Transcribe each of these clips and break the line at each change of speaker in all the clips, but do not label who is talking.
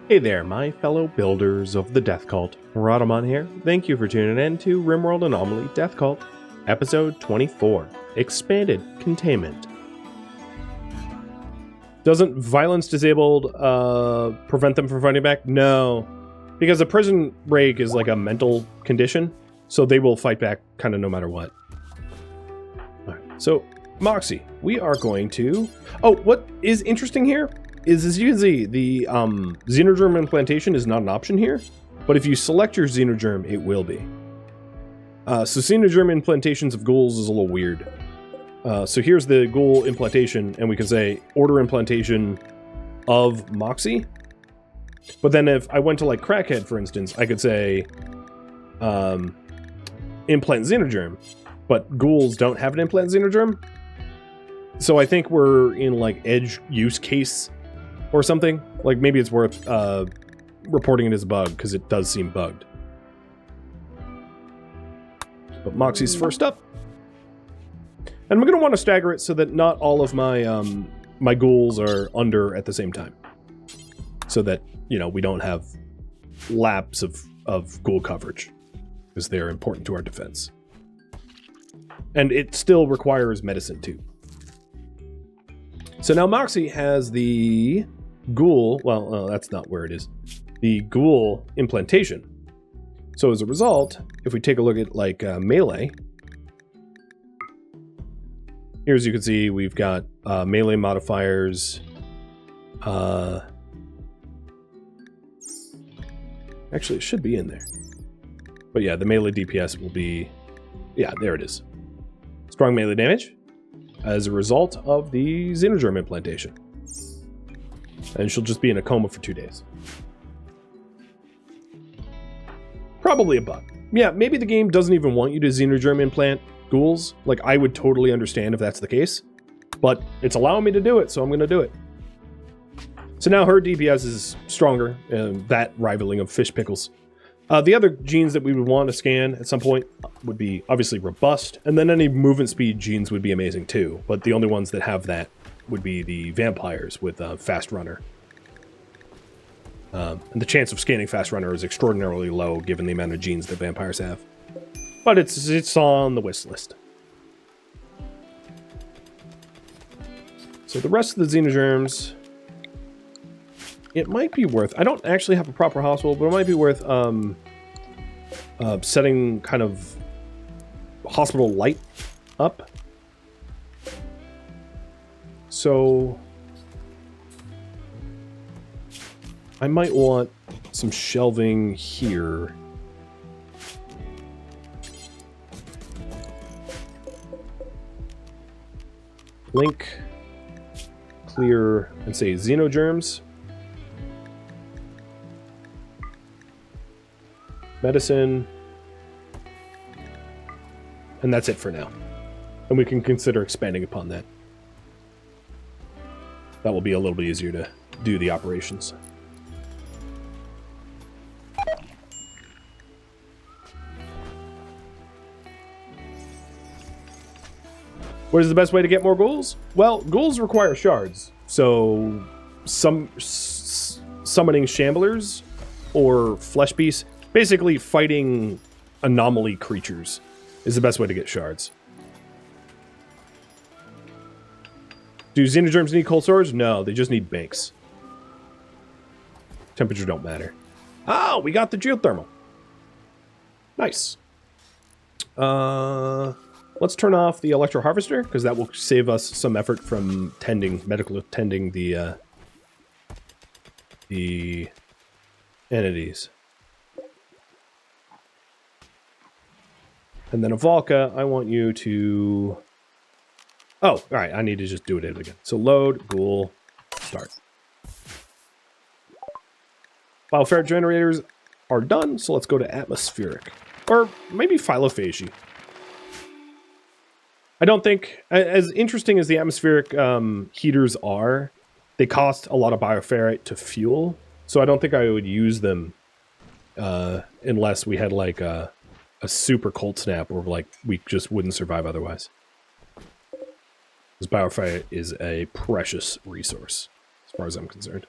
Hey there, my fellow builders of the Death Cult. Rhadamant here. Thank you for tuning in to RimWorld Anomaly Death Cult, Episode 24, Expanded Containment. Doesn't violence disabled prevent them from fighting back? No, because a prison break is like a mental condition, so they will fight back kind of no matter what. Alright, so Moxie, we are going to... Oh, what is interesting here is, as you can see, the xenogerm implantation is not an option here, but if you select your xenogerm, it will be. So xenogerm implantations of ghouls is a little weird. So here's the Ghoul implantation, and we can say order implantation of Moxie. But then if I went to like Crackhead, for instance, I could say implant xenogerm, but ghouls don't have an implant xenogerm. So I think we're in like edge use case or something. Like maybe it's worth reporting it as a bug because it does seem bugged. But Moxie's first up. And I'm going to want to stagger it so that not all of my my ghouls are under at the same time. So that, you know, we don't have laps of ghoul coverage. Because they're important to our defense. And it still requires medicine too. So now Moxie has the Ghoul, well, that's not where it is. The Ghoul implantation. So as a result, if we take a look at like melee, here as you can see, we've got melee modifiers. Actually, it should be in there. But yeah, the melee DPS will be, yeah, there it is. Strong melee damage as a result of the xenogerm implantation. And she'll just be in a coma for 2 days. Probably a bug. Yeah, maybe the game doesn't even want you to xenogerm implant ghouls. Like, I would totally understand if that's the case. But it's allowing me to do it, so I'm going to do it. So now her DPS is stronger, that rivaling of fish pickles. The other genes that we would want to scan at some point would be obviously robust, and then any movement speed genes would be amazing too. But the only ones that have that would be the vampires with fast runner. And the chance of scanning fast runner is extraordinarily low given the amount of genes that vampires have. But it's on the wish list. So the rest of the xenogerms, it might be worth... I don't actually have a proper hospital, but it might be worth setting kind of hospital light up. So I might want some shelving here. Blink, clear, and say xenogerms. Medicine. And that's it for now. And we can consider expanding upon that. That will be a little bit easier to do the operations. What is the best way to get more ghouls? Well, ghouls require shards. So summoning shamblers or flesh beasts, basically fighting anomaly creatures, is the best way to get shards. Do xenogerms need cold storage? No, they just need banks. Temperature don't matter. Oh, we got the geothermal. Nice. Let's turn off the electro harvester, because that will save us some effort from medical tending the entities. And then Avalka, I want you to... Oh, all right, I need to just do it again. So load, Ghoul, start. Bioferrite generators are done, so let's go to atmospheric. Or maybe phylophagy. I don't think, as interesting as the atmospheric heaters are, they cost a lot of Bioferrite to fuel, so I don't think I would use them unless we had like a super cold snap or like we just wouldn't survive otherwise. Because Bioferrite is a precious resource, as far as I'm concerned.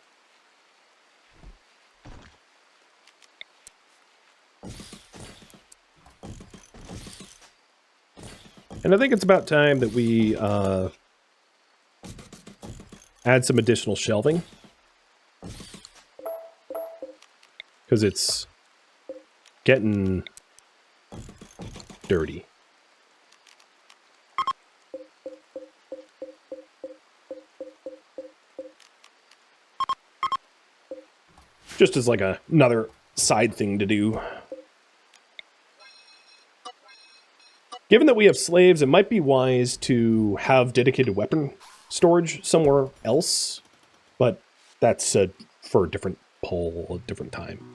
And I think it's about time that we add some additional shelving. Because it's getting dirty. Just as like another side thing to do. Given that we have slaves, it might be wise to have dedicated weapon storage somewhere else, but that's for a different poll, a different time.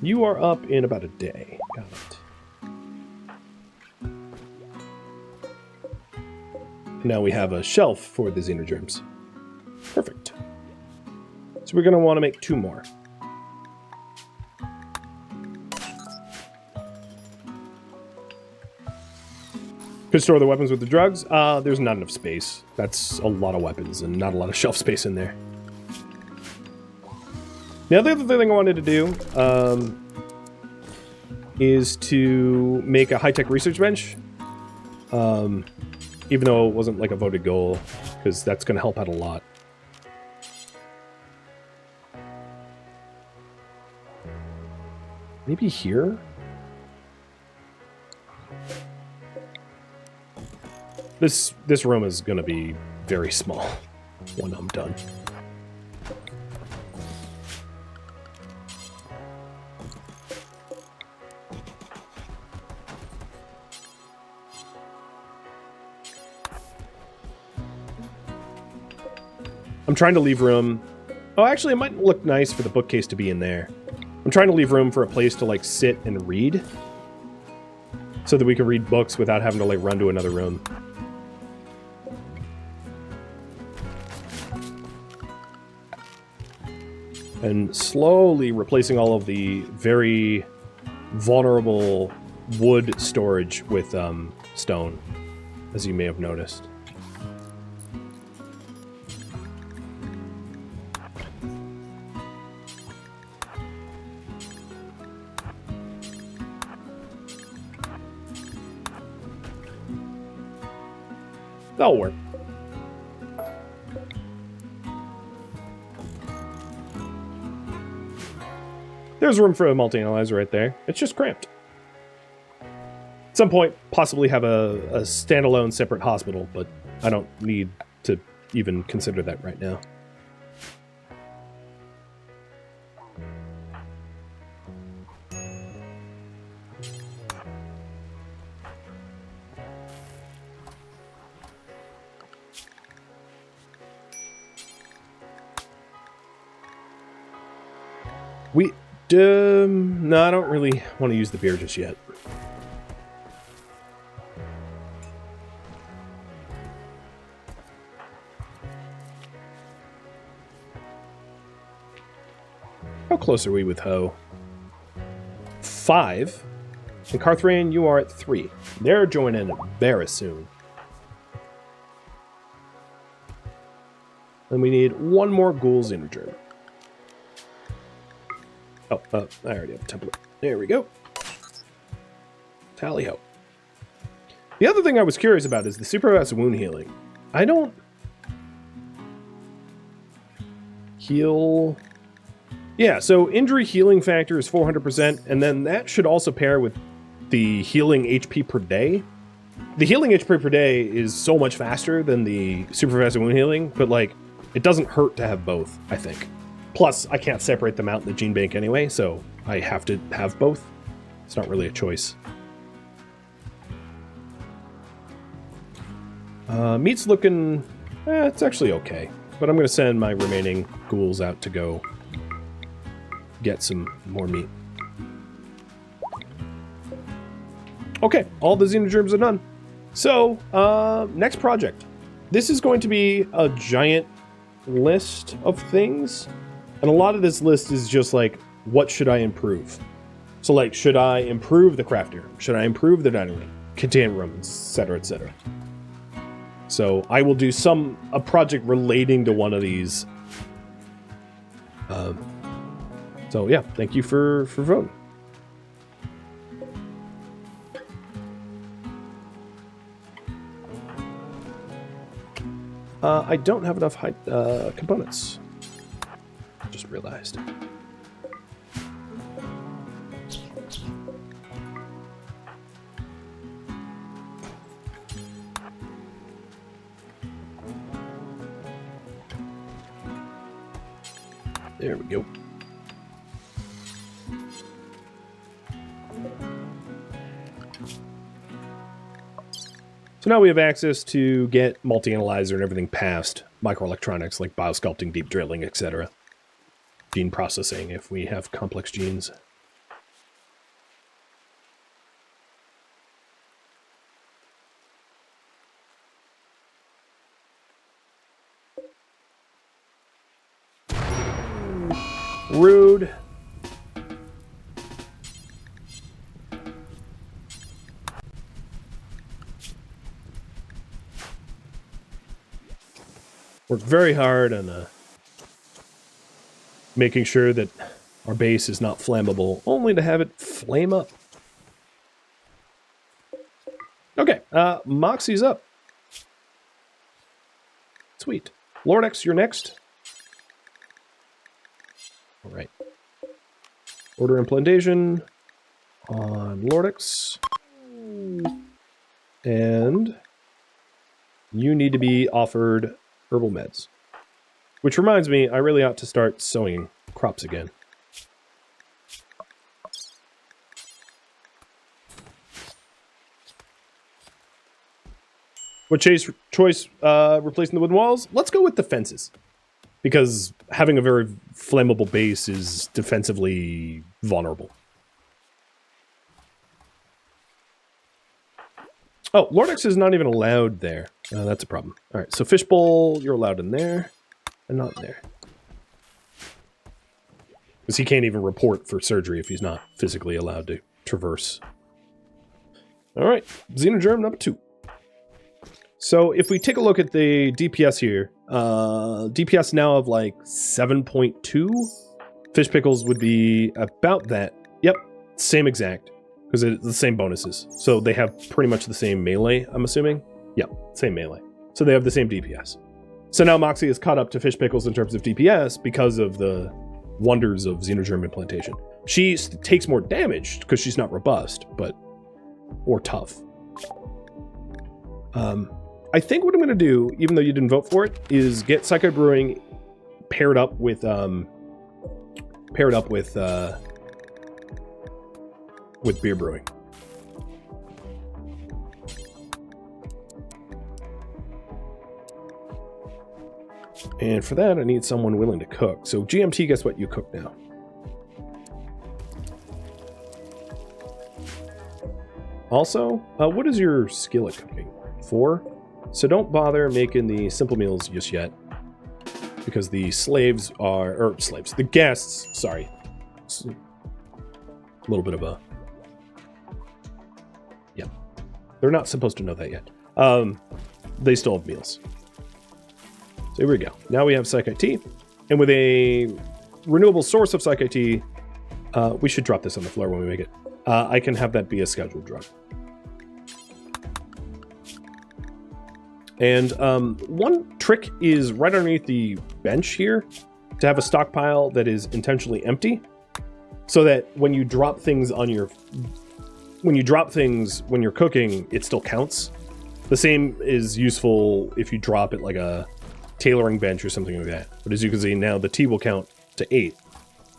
You are up in about a day. Got it. Now we have a shelf for the xenogerms. Perfect. So we're going to want to make 2 more. Could store the weapons with the drugs. There's not enough space. That's a lot of weapons and not a lot of shelf space in there. The other thing I wanted to do is to make a high-tech research bench. Even though it wasn't like a voted goal, because that's going to help out a lot. Maybe here? This room is going to be very small when I'm done. I'm trying to leave room. Oh, actually, it might look nice for the bookcase to be in there. I'm trying to leave room for a place to, like, sit and read. So that we can read books without having to, like, run to another room. And slowly replacing all of the very vulnerable wood storage with stone, as you may have noticed. That'll work. There's room for a multi-analyzer right there. It's just cramped. At some point, possibly have a standalone separate hospital, but I don't need to even consider that right now. No, I don't really want to use the beer just yet. How close are we with Ho? 5. And Carthrain, you are at 3. They're joining very soon. And we need 1 more Ghoul Xenogerm. Oh, I already have a template. There we go. Tally ho. The other thing I was curious about is the supervised wound healing. I don't heal. Yeah, so injury healing factor is 400%, and then that should also pair with the healing HP per day. The healing HP per day is so much faster than the supervised wound healing, but like, it doesn't hurt to have both, I think. Plus, I can't separate them out in the gene bank anyway, so I have to have both. It's not really a choice. Meat's looking... it's actually okay. But I'm going to send my remaining ghouls out to go get some more meat. Okay, all the xenogerms are done. So, next project. This is going to be a giant list of things. And a lot of this list is just like, what should I improve? So like, should I improve the crafting room? Should I improve the dining room, containment room, etc., etc.? So I will do a project relating to one of these. So yeah, thank you for voting. I don't have enough components. Just realized. There we go. So now we have access to get multi-analyzer and everything past microelectronics like biosculpting, deep drilling, etc. Gene processing if we have complex genes. Rude. Worked very hard on making sure that our base is not flammable, only to have it flame up. Okay, Moxie's up. Sweet. Lordex, you're next. All right. Order implantation on Lordex. And you need to be offered herbal meds. Which reminds me, I really ought to start sowing crops again. What choice replacing the wooden walls? Let's go with the fences. Because having a very flammable base is defensively vulnerable. Oh, Lordex is not even allowed there. That's a problem. All right, so Fishbowl, you're allowed in there, and not in there. Because he can't even report for surgery if he's not physically allowed to traverse. All right, Xenogerm number 2. So if we take a look at the DPS here, DPS now of like 7.2. Fish Pickles would be about that. Yep, same exact. Because it's the same bonuses. So they have pretty much the same melee, I'm assuming. Yep, same melee. So they have the same DPS. So now Moxie is caught up to Fish Pickles in terms of DPS because of the wonders of Xenogerm implantation. She takes more damage because she's not robust, or tough. I think what I'm going to do, even though you didn't vote for it, is get Psychite Brewing paired up with beer brewing. And for that, I need someone willing to cook. So GMT, guess what? You cook now. Also, what is your skill at cooking? 4? So don't bother making the simple meals just yet. Because the the guests, sorry. It's a little bit of a... Yeah. They're not supposed to know that yet. They still have meals. So here we go. Now we have Psychite Tea. And with a renewable source of Psychite Tea, we should drop this on the floor when we make it. I can have that be a scheduled drug. And one trick is right underneath the bench here to have a stockpile that is intentionally empty, so that when you drop things when you're cooking, it still counts. The same is useful if you drop it like a tailoring bench or something like that. But as you can see now, the tea will count to 8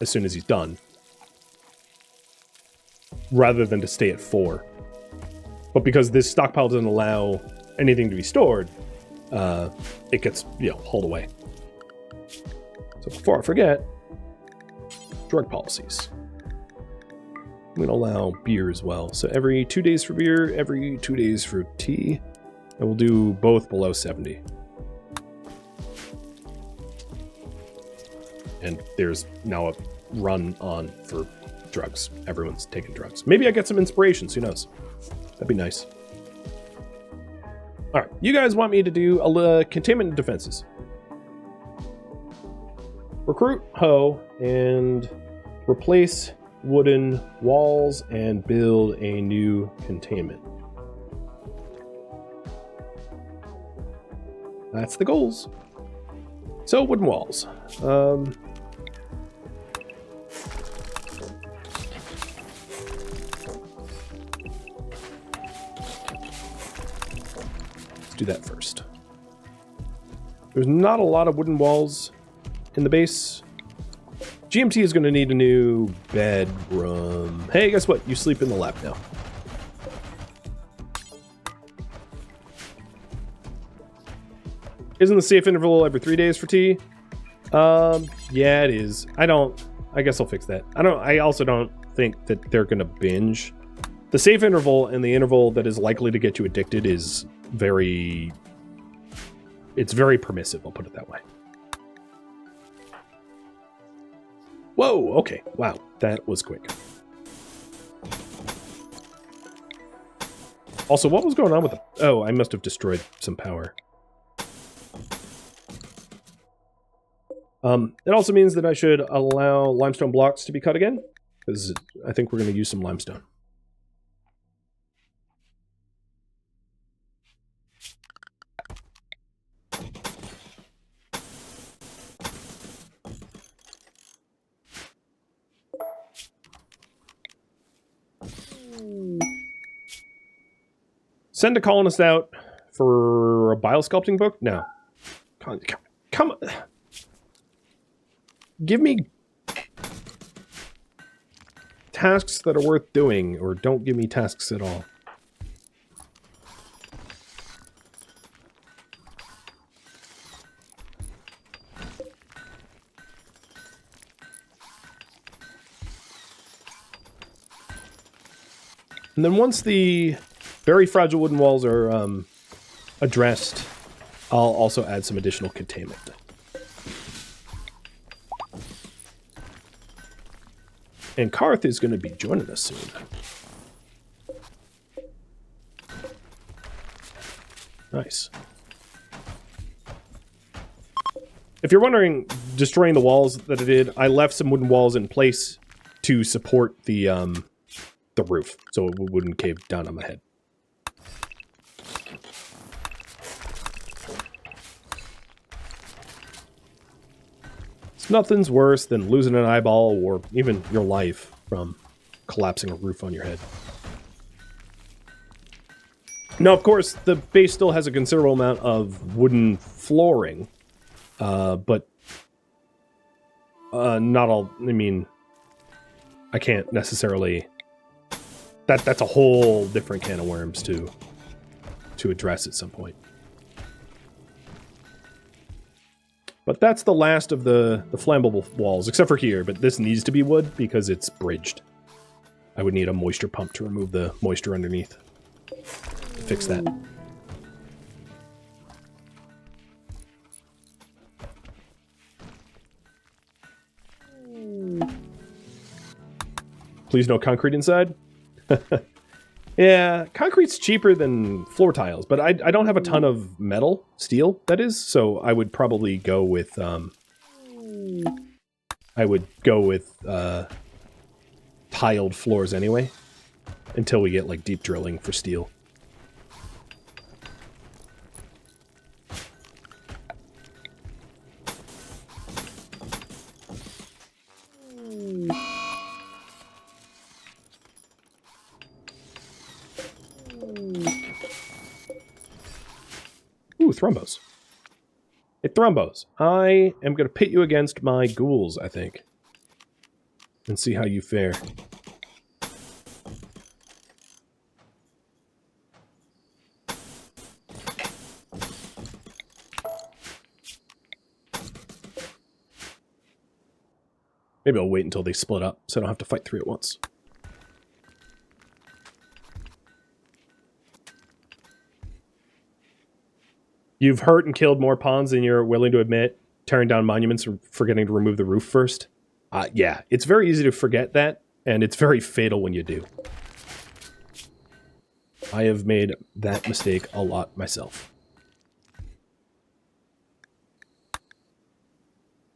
as soon as he's done, rather than to stay at 4. But because this stockpile doesn't allow anything to be stored, it gets, hauled away. So before I forget, drug policies. I'm going to allow beer as well. So every 2 days for beer, every 2 days for tea, and we'll do both below 70. And there's now a run on for drugs. Everyone's taking drugs. Maybe I get some inspirations, who knows? That'd be nice. Alright, you guys want me to do a containment defenses. Recruit hoe and replace wooden walls and build a new containment. That's the goals. So, wooden walls. Let's do that first. There's not a lot of wooden walls in the base. GMT is going to need a new bedroom. Hey, guess what? You sleep in the lab now. Isn't the safe interval every 3 days for tea? Yeah, it is. I guess I'll fix that. I also don't think that they're going to binge. The safe interval and the interval that is likely to get you addicted is it's very permissive, I'll put it that way. Whoa, okay. Wow, that was quick. Also, what was going on with the... Oh, I must have destroyed some power. It also means that I should allow limestone blocks to be cut again, because I think we're going to use some limestone. Send a colonist out for a biosculpting book? No. Come on. Give me tasks that are worth doing, or don't give me tasks at all. And then once the very fragile wooden walls are addressed, I'll also add some additional containment. And Karth is going to be joining us soon. Nice. If you're wondering, destroying the walls that I did, I left some wooden walls in place to support the roof, so it wouldn't cave down on my head. Nothing's worse than losing an eyeball or even your life from collapsing a roof on your head. Now, of course, the base still has a considerable amount of wooden flooring, but not all. I mean, I can't necessarily. That's a whole different can of worms to address at some point. But that's the last of the flammable walls, except for here, but this needs to be wood because it's bridged. I would need a moisture pump to remove the moisture underneath. Fix that. Please no concrete inside? Yeah, concrete's cheaper than floor tiles, but I don't have a ton of metal, steel, that is, so I would probably go with, tiled floors anyway, until we get, like, deep drilling for steel. Ooh, Thrumbos. Hey, Thrumbos, I am going to pit you against my ghouls, I think. And see how you fare. Maybe I'll wait until they split up, so I don't have to fight three at once. You've hurt and killed more pawns than you're willing to admit, tearing down monuments or forgetting to remove the roof first. Yeah, it's very easy to forget that, and it's very fatal when you do. I have made that mistake a lot myself.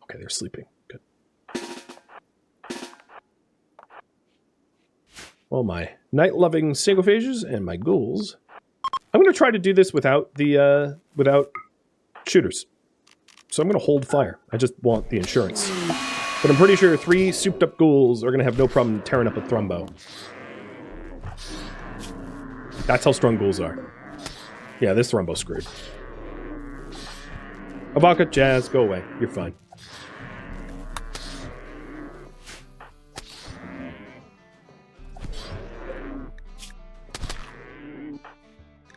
Okay, they're sleeping. Good. Well, my night-loving sycophages and my ghouls. I'm going to try to do this without the without shooters. So I'm going to hold fire. I just want the insurance. But I'm pretty sure 3 souped-up ghouls are going to have no problem tearing up a Thrumbo. That's how strong ghouls are. Yeah, this Thrumbo's screwed. Avaka, Jazz, go away. You're fine.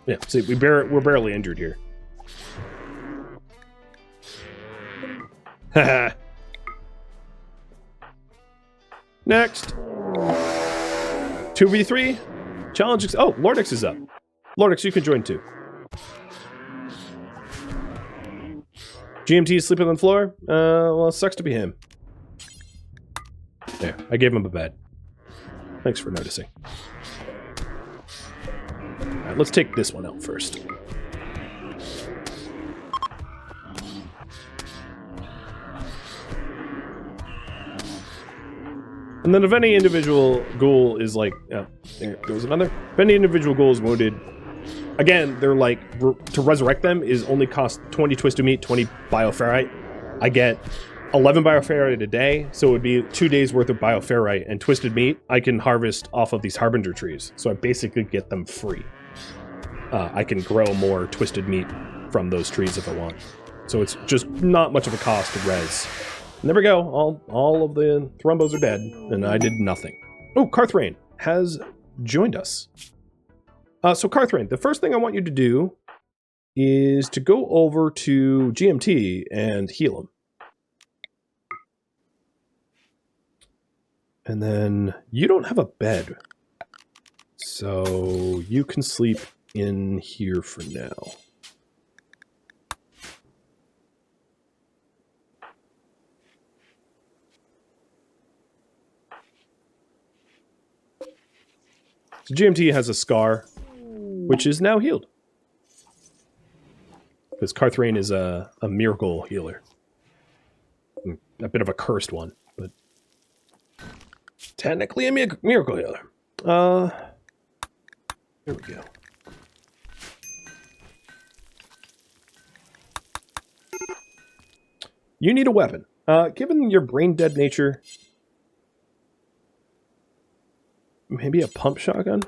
Yeah, see, we're barely injured here. Haha. Next. 2v3. Challenge. Oh, Lordix is up. Lordix, you can join too. GMT is sleeping on the floor. Well, it sucks to be him. There, I gave him a bed. Thanks for noticing. Alright, let's take this one out first. And then if any individual ghoul is like... Oh, there goes another. If any individual ghoul is wounded... Again, they're like... To resurrect them is only cost 20 twisted meat, 20 bioferrite. I get 11 bioferrite a day, so it would be 2 days worth of bioferrite and twisted meat I can harvest off of these harbinger trees. So I basically get them free. I can grow more twisted meat from those trees if I want. So it's just not much of a cost to res. And there we go. All of the Thrumbos are dead, and I did nothing. Oh, Carthrain has joined us. So Carthrain, the first thing I want you to do is to go over to GMT and heal him. And then you don't have a bed, so you can sleep in here for now. So GMT has a scar, which is now healed. Because Carthrain is a miracle healer. A bit of a cursed one, but technically a miracle healer. Here we go. You need a weapon. Given your brain-dead nature, maybe a pump shotgun?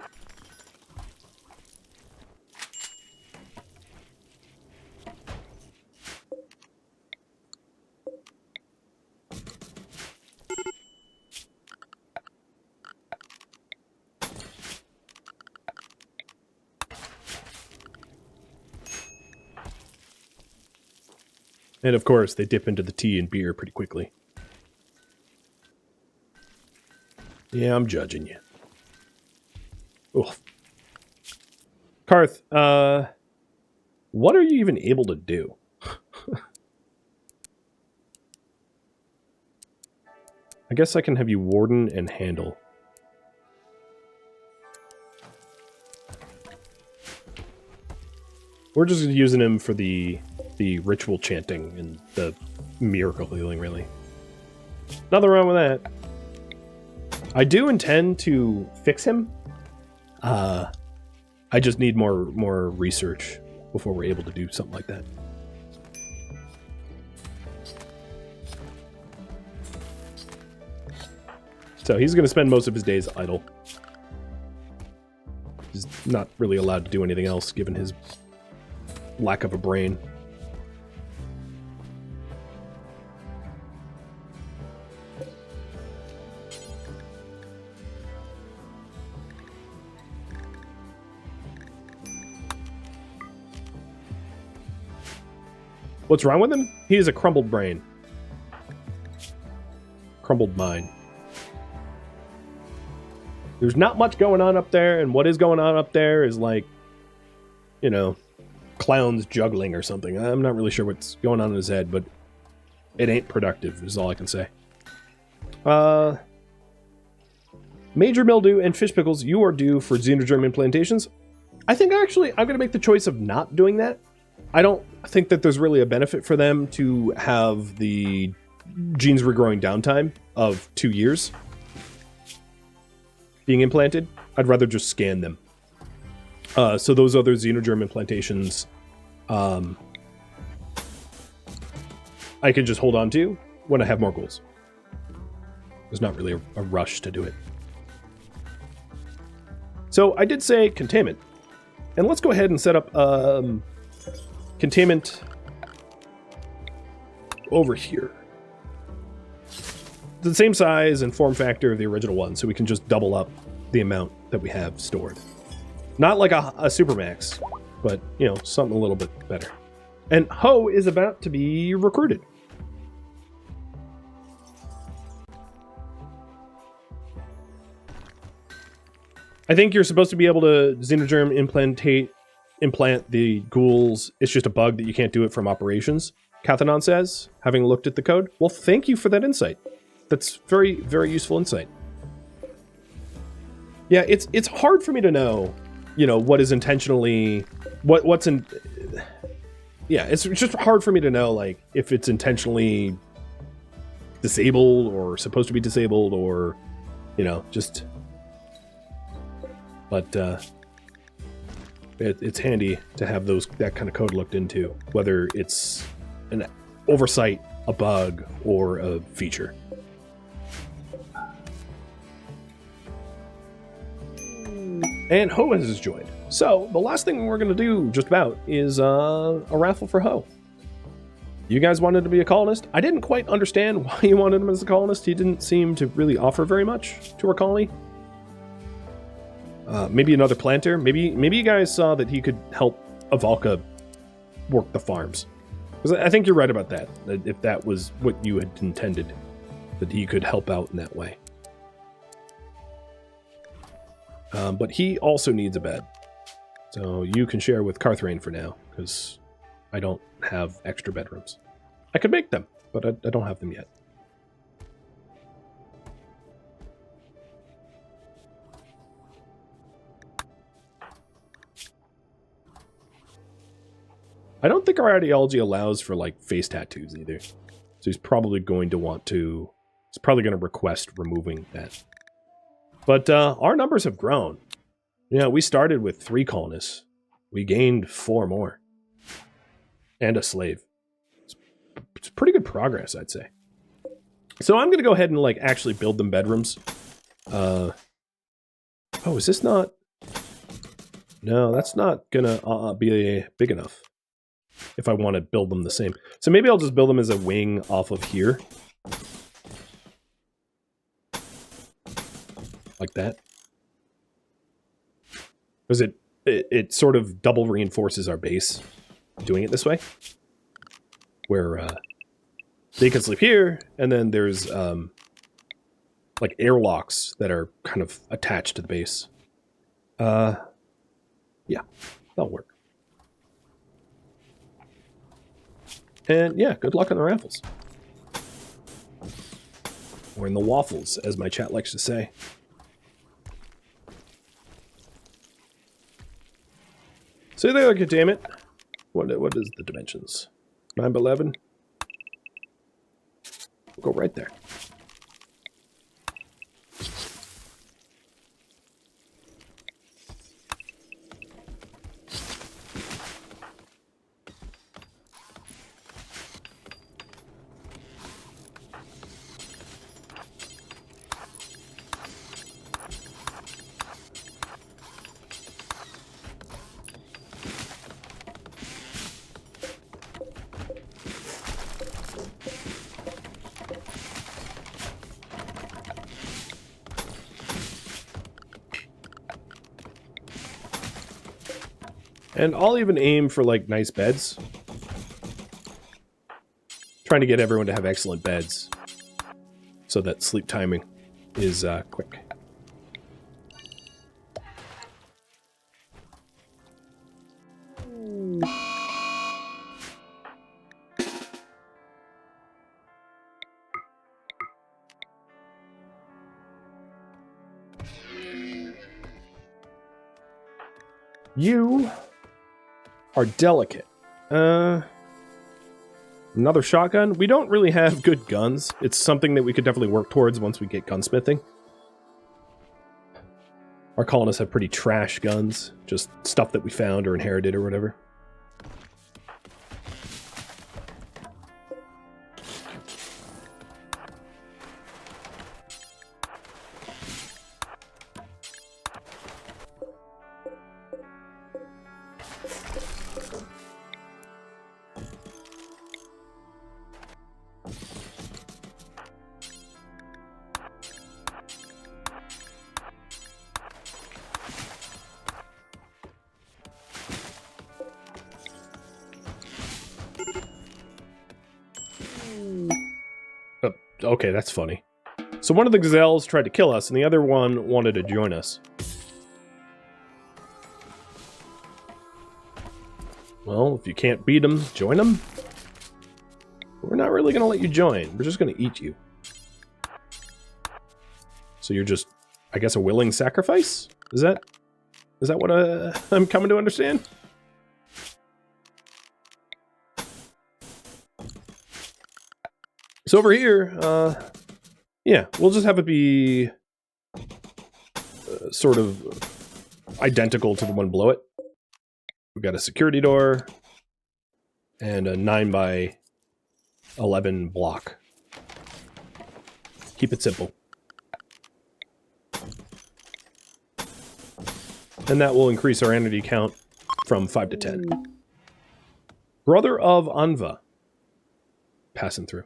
And of course, they dip into the tea and beer pretty quickly. Yeah, I'm judging you. Oof. Karth, what are you even able to do? I guess I can have you warden and handle. We're just using him for the ritual chanting and the miracle healing, really. Nothing wrong with that. I do intend to fix him. I just need more research before we're able to do something like that. So he's going to spend most of his days idle. He's not really allowed to do anything else, given his lack of a brain. What's wrong with him? He has a crumbled brain. Crumbled mind. There's not much going on up there, and what is going on up there is like, you know, clowns juggling or something. I'm not really sure what's going on in his head, but it ain't productive, is all I can say. Major mildew and fish pickles, you are due for xenogerm implantations. I think actually I'm going to make the choice of not doing that. I don't think that there's really a benefit for them to have the genes regrowing downtime of 2 years being implanted. I'd rather just scan them. So those other xenogerm implantations, I can just hold on to when I have more ghouls. There's not really a rush to do it. So I did say containment. And let's go ahead and set up containment over here. The same size and form factor of the original one, so we can just double up the amount that we have stored. Not like a Supermax, but, you know, something a little bit better. And Ho is about to be recruited. I think you're supposed to be able to xenogerm implant the ghouls. It's just a bug that you can't do it from operations, Kathanon says, having looked at the code. Well, thank you for that insight. That's very, very useful insight. Yeah, it's hard for me to know, you know, what is intentionally... What's in... Yeah, it's just hard for me to know, like, if it's intentionally disabled or supposed to be disabled or, you know, just... But it's handy to have that kind of code looked into, whether it's an oversight, a bug, or a feature. And Ho has joined. So the last thing we're going to do just about is a raffle for Ho. You guys wanted to be a colonist. I didn't quite understand why you wanted him as a colonist. He didn't seem to really offer very much to our colony. Maybe another planter. Maybe you guys saw that he could help Avalka work the farms. Because I think you're right about that. If that was what you had intended, that he could help out in that way. But he also needs a bed. So you can share with Carthrain for now, because I don't have extra bedrooms. I could make them, but I don't have them yet. I don't think our ideology allows for, like, face tattoos either. So he's probably going to want to... He's probably going to request removing that. But our numbers have grown. You know, we started with 3 colonists. We gained 4 more. And a slave. It's pretty good progress, I'd say. So I'm going to go ahead and, like, actually build them bedrooms. Oh, is this not... No, that's not going to be big enough. If I want to build them the same. So maybe I'll just build them as a wing off of here. Like that. Because it sort of double reinforces our base doing it this way. Where they can sleep here, and then there's like airlocks that are kind of attached to the base. Yeah, that'll work. And yeah, good luck on the raffles. Or in the waffles, as my chat likes to say. So there, Containment. What is the dimensions? 9 by 11? We'll go right there. And I'll even aim for, like, nice beds. Trying to get everyone to have excellent beds. So that sleep timing is quick. You are delicate. Another shotgun. We don't really have good guns. It's something that we could definitely work towards once we get gunsmithing. Our colonists have pretty trash guns. Just stuff that we found or inherited or whatever. Okay, that's funny. So one of the gazelles tried to kill us, and the other one wanted to join us. Well, if you can't beat them, join them. We're not really going to let you join. We're just going to eat you. So you're just, I guess, a willing sacrifice? Is that what I'm coming to understand? So over here, yeah, we'll just have it be sort of identical to the one below it. We've got a security door and a 9x11 block. Keep it simple. And that will increase our entity count from 5 to 10. Brother of Anva. Passing through.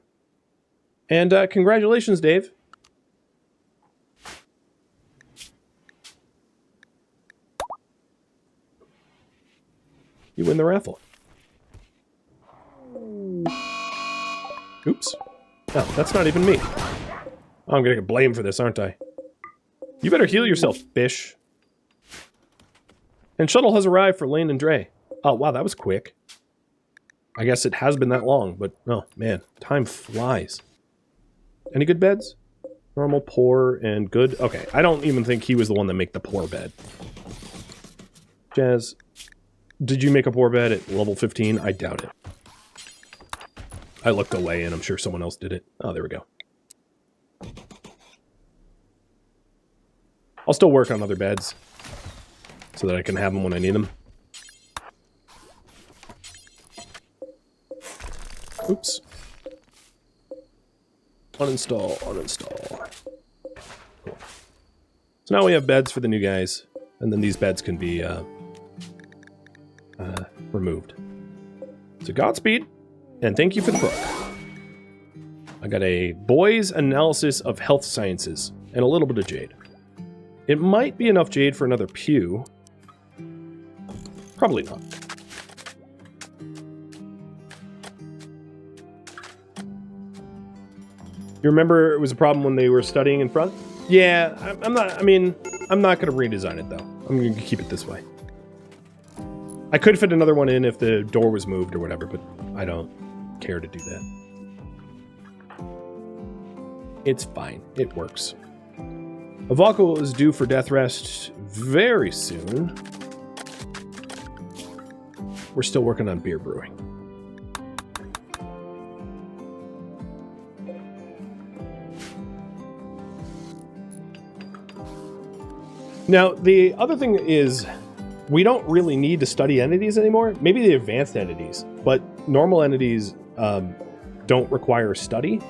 And congratulations, Dave. You win the raffle. Oops. Oh, that's not even me. Oh, I'm gonna get blamed for this, aren't I? You better heal yourself, bish. And shuttle has arrived for Lane and Dre. Oh, wow, that was quick. I guess it has been that long, but oh, man, time flies. Any good beds? Normal, poor, and good. Okay, I don't even think he was the one that made the poor bed. Jazz, did you make a poor bed at level 15? I doubt it. I looked away, and I'm sure someone else did it. Oh, there we go. I'll still work on other beds so that I can have them when I need them. Oops. Uninstall, uninstall. Cool. So now we have beds for the new guys, and then these beds can be removed. So Godspeed, and thank you for the book. I got a boys analysis of health sciences, and a little bit of jade. It might be enough jade for another pew. Probably not. You remember it was a problem when they were studying in front? Yeah, I'm not going to redesign it, though. I'm going to keep it this way. I could fit another one in if the door was moved or whatever, but I don't care to do that. It's fine. It works. Avako is due for death rest very soon. We're still working on beer brewing. Now, the other thing is, we don't really need to study entities anymore. Maybe the advanced entities, but normal entities don't require study.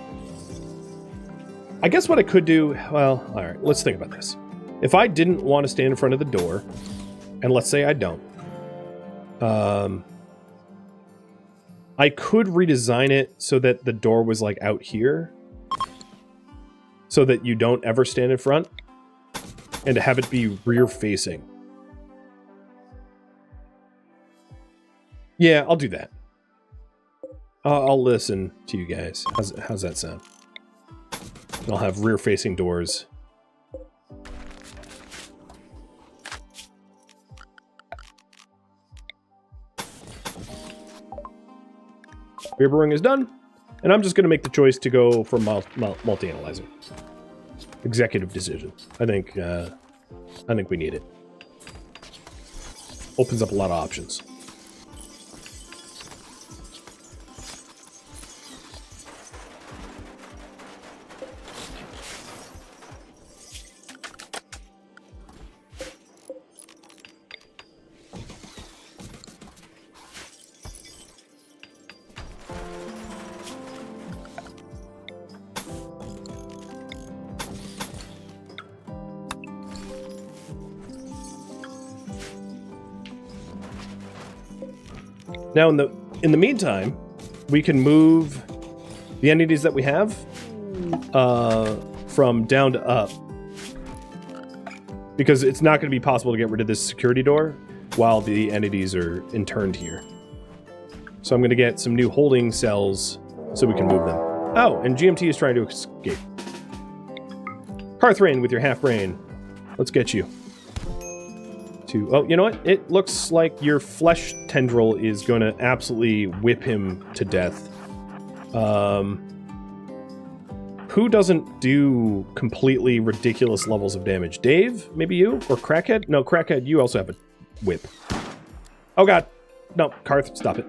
I guess what I could do, well, all right, let's think about this. If I didn't want to stand in front of the door, and let's say I don't, I could redesign it so that the door was like out here, so that you don't ever stand in front. And to have it be rear-facing. Yeah, I'll do that. I'll listen to you guys. How's that sound? I'll have rear-facing doors. Beer brewing is done, and I'm just going to make the choice to go for multi-analyzer. Executive decision. I think we need it. opens up a lot of options. Now, in the meantime, we can move the entities that we have from down to up, because it's not going to be possible to get rid of this security door while the entities are interned here. So I'm going to get some new holding cells so we can move them. Oh, and GMT is trying to escape. Hearthrain with your half brain. Let's get you. Oh, you know what? It looks like your flesh tendril is going to absolutely whip him to death. Who doesn't do completely ridiculous levels of damage? Dave? Maybe you? Or Crackhead? No, Crackhead, you also have a whip. Oh god. No, Karth, stop it.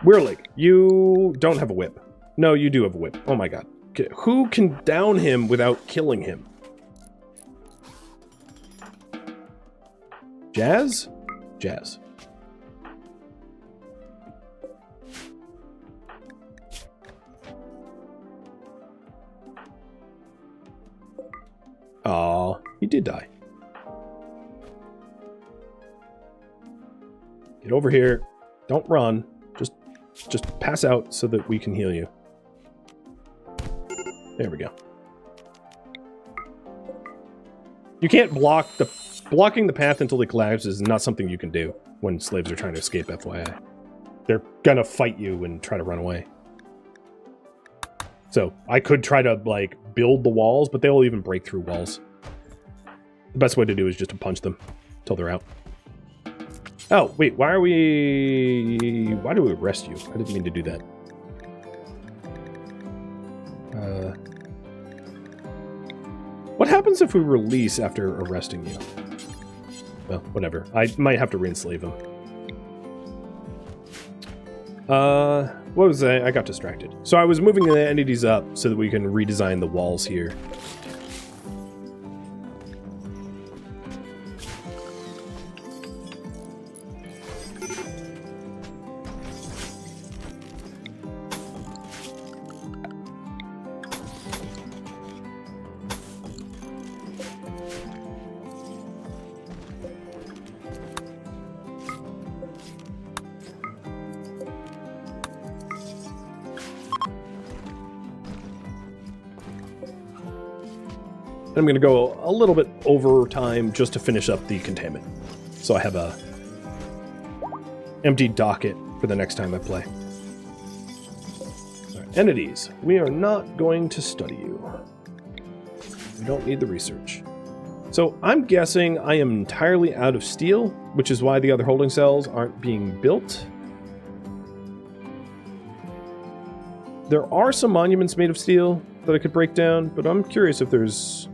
Weirlig, you don't have a whip. No, you do have a whip. Oh my god. Okay, who can down him without killing him? Jazz? Jazz. Aw, he did die. Get over here. Don't run. Just pass out so that we can heal you. There we go. You can't block the... Blocking the path until he collapses is not something you can do when slaves are trying to escape, FYI. They're gonna fight you and try to run away. So, I could try to, like, build the walls, but they'll even break through walls. The best way to do is just to punch them until they're out. Oh, wait, why do we arrest you? I didn't mean to do that. What happens if we release after arresting you? Well, whatever. I might have to re-enslave him. What was I? I got distracted. So I was moving the entities up so that we can redesign the walls here. I'm going to go a little bit over time just to finish up the containment. So I have a empty docket for the next time I play. All right, entities. We are not going to study you. We don't need the research. So I'm guessing I am entirely out of steel, which is why the other holding cells aren't being built. There are some monuments made of steel that I could break down, but I'm curious if there's...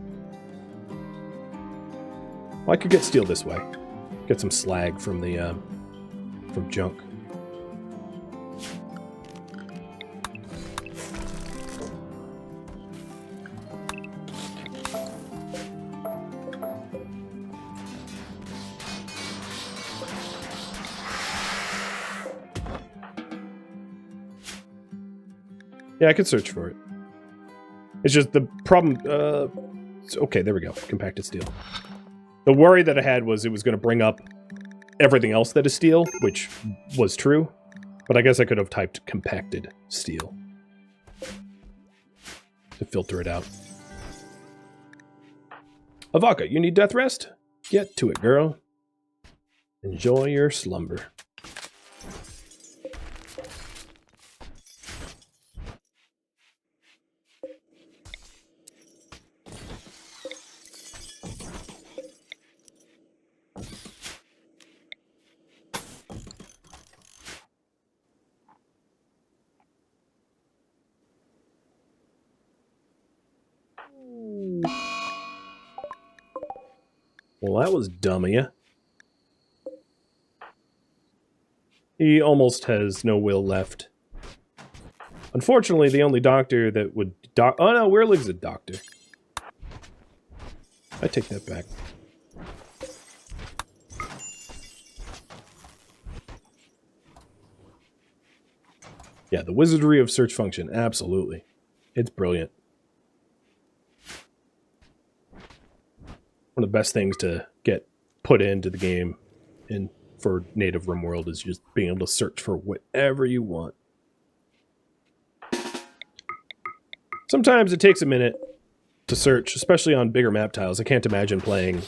Well, I could get steel this way. Get some slag from the, from junk. Yeah, I could search for it. It's just the problem, okay, there we go. Compacted steel. The worry that I had was it was going to bring up everything else that is steel, which was true. But I guess I could have typed compacted steel to filter it out. Avaka, you need death rest? Get to it, girl. Enjoy your slumber. Well, that was dumb of you. He almost has no will left. Unfortunately, the only doctor that would oh no, Weirlig's a doctor. I take that back. Yeah, the wizardry of search function, absolutely. It's brilliant. One of the best things to get put into the game and for native RimWorld is just being able to search for whatever you want. Sometimes it takes a minute to search, especially on bigger map tiles. I can't imagine playing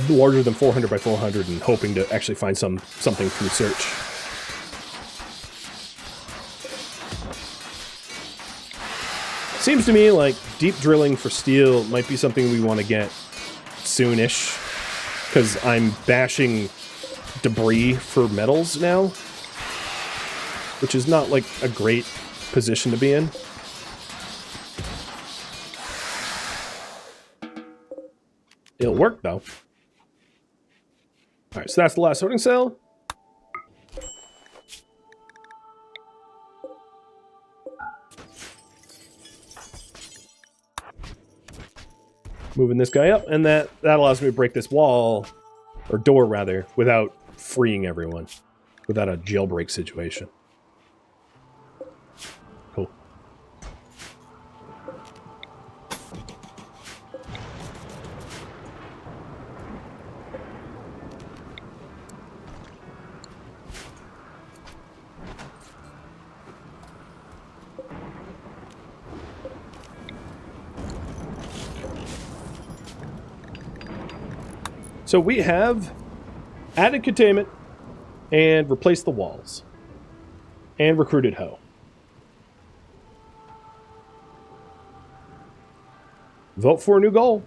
larger than 400 by 400 and hoping to actually find something through search. Seems to me like deep drilling for steel might be something we want to get soonish, because I'm bashing debris for metals now, which is not like a great position to be in. It'll work though. Alright, so that's the last sorting cell. Moving this guy up, and that allows me to break this wall, or door rather, without freeing everyone, without a jailbreak situation. Cool. So we have added containment and replaced the walls and recruited Ho. Vote for a new goal.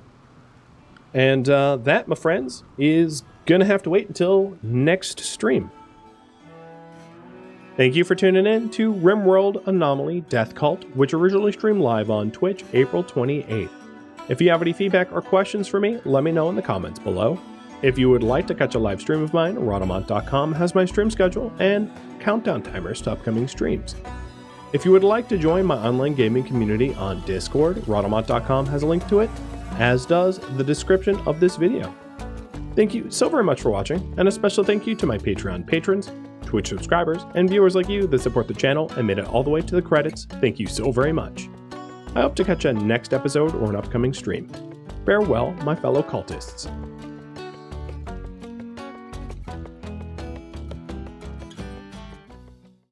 And that, my friends, is going to have to wait until next stream. Thank you for tuning in to RimWorld Anomaly Death Cult, which originally streamed live on Twitch April 28th. If you have any feedback or questions for me, let me know in the comments below. If you would like to catch a live stream of mine, Rhadamant.com has my stream schedule and countdown timers to upcoming streams. If you would like to join my online gaming community on Discord, Rhadamant.com has a link to it, as does the description of this video. Thank you so very much for watching, and a special thank you to my Patreon patrons, Twitch subscribers, and viewers like you that support the channel and made it all the way to the credits. Thank you so very much. I hope to catch you next episode or an upcoming stream. Farewell, my fellow cultists.